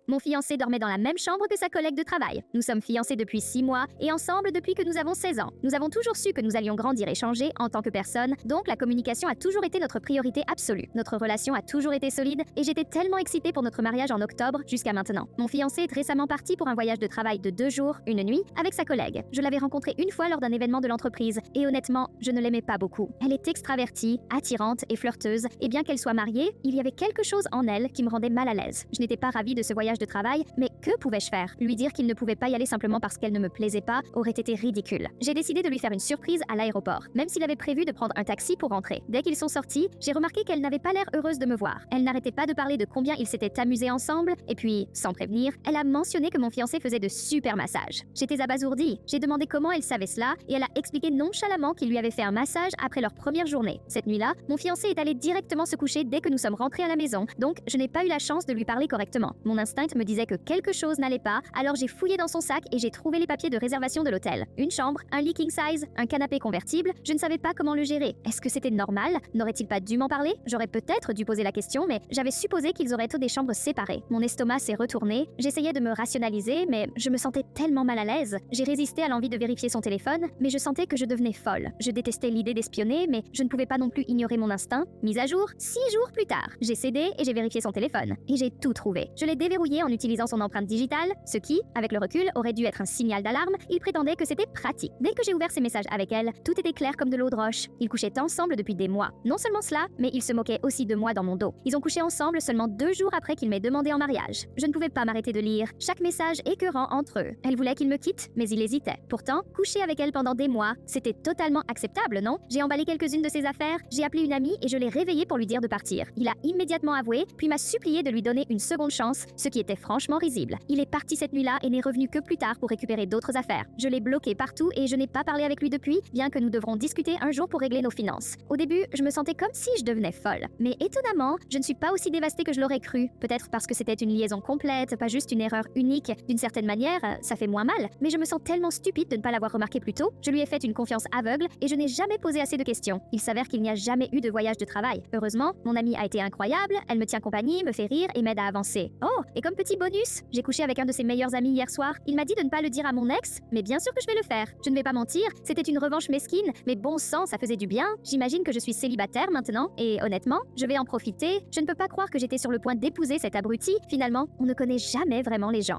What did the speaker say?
Mon fiancé dormait dans la même chambre que sa collègue de travail. Nous sommes fiancés depuis 6 mois et ensemble depuis que nous avons 16 ans. Nous avons toujours su que nous allions grandir et changer en tant que personne, donc la communication a toujours été notre priorité absolue. Notre relation a toujours été solide et j'étais tellement excitée pour notre mariage en octobre jusqu'à maintenant. Mon fiancé est récemment parti pour un voyage de travail de 2 jours, 1 nuit, avec sa collègue. Je l'avais rencontrée une fois lors d'un événement de l'entreprise et honnêtement, je ne l'aimais pas beaucoup. Elle est extravertie, attirante et flirteuse et bien qu'elle soit mariée, il y avait quelque chose en elle qui me rendait mal à l'aise. Je n'étais pas ravie de ce voyage de travail, mais que pouvais-je faire? Lui dire qu'il ne pouvait pas y aller simplement parce qu'elle ne me plaisait pas aurait été ridicule. J'ai décidé de lui faire une surprise à l'aéroport, même s'il avait prévu de prendre un taxi pour rentrer. Dès qu'ils sont sortis, j'ai remarqué qu'elle n'avait pas l'air heureuse de me voir. Elle n'arrêtait pas de parler de combien ils s'étaient amusés ensemble, et puis, sans prévenir, elle a mentionné que mon fiancé faisait de super massages. J'étais abasourdie. J'ai demandé comment elle savait cela, et elle a expliqué nonchalamment qu'il lui avait fait un massage après leur première journée. Cette nuit-là, mon fiancé est allé directement se coucher dès que nous sommes rentrés à la maison, donc je n'ai pas eu la chance de lui parler correctement. Mon instinct me disait que quelque chose n'allait pas, alors j'ai fouillé dans son sac et j'ai trouvé les papiers de réservation de l'hôtel. Une chambre, un lit king size, un canapé convertible, je ne savais pas comment le gérer. Est-ce que c'était normal? N'aurait-il pas dû m'en parler? J'aurais peut-être dû poser la question, mais j'avais supposé qu'ils auraient tous des chambres séparées. Mon estomac s'est retourné, j'essayais de me rationaliser, mais je me sentais tellement mal à l'aise. J'ai résisté à l'envie de vérifier son téléphone, mais je sentais que je devenais folle. Je détestais l'idée d'espionner, mais je ne pouvais pas non plus ignorer mon instinct. Mise à jour, 6 jours plus tard, j'ai cédé et j'ai vérifié son téléphone. Et j'ai tout trouvé. Je l'ai déverrouillé en utilisant son empreinte digitale, ce qui, avec le recul, aurait dû être un signal d'alarme. Il prétendait que c'était pratique. Dès que j'ai ouvert ses messages avec elle, tout était clair comme de l'eau de roche. Ils couchaient ensemble depuis des mois. Non seulement cela, mais ils se moquaient aussi de moi dans mon dos. Ils ont couché ensemble seulement 2 jours après qu'il m'ait demandé en mariage. Je ne pouvais pas m'arrêter de lire chaque message écœurant entre eux. Elle voulait qu'il me quitte, mais il hésitait. Pourtant, coucher avec elle pendant des mois, c'était totalement acceptable, non? J'ai emballé quelques-unes de ses affaires, j'ai appelé une amie et je l'ai réveillé pour lui dire de partir. Il a immédiatement avoué, puis m'a supplié de lui donner une seconde chance, ce qui était franchement risible. Il est parti cette nuit-là et n'est revenu que plus tard pour récupérer d'autres affaires. Je l'ai bloqué partout et je n'ai pas parlé avec lui depuis, bien que nous devrons discuter un jour pour régler nos finances. Au début, je me sentais comme si je devenais folle. Mais étonnamment, je ne suis pas aussi dévastée que je l'aurais cru. Peut-être parce que c'était une liaison complète, pas juste une erreur unique. D'une certaine manière, ça fait moins mal, mais je me sens tellement stupide de ne pas l'avoir remarqué plus tôt. Je lui ai fait une confiance aveugle et je n'ai jamais posé assez de questions. Il s'avère qu'il n'y a jamais eu de voyage de travail. Heureusement, mon amie a été incroyable, elle me tient compagnie, me fait rire et m'aide à avancer. Oh, et comme petit bonus, j'ai couché avec un de ses meilleurs amis hier soir. Il m'a dit de ne pas le dire à mon ex, mais bien sûr que je vais le faire. Je ne vais pas mentir, c'était une revanche mesquine, mais bon sang, ça faisait du bien. J'imagine que je suis célibataire maintenant, et honnêtement, je vais en profiter. Je ne peux pas croire que j'étais sur le point d'épouser cet abruti. Finalement, on ne connaît jamais vraiment les gens.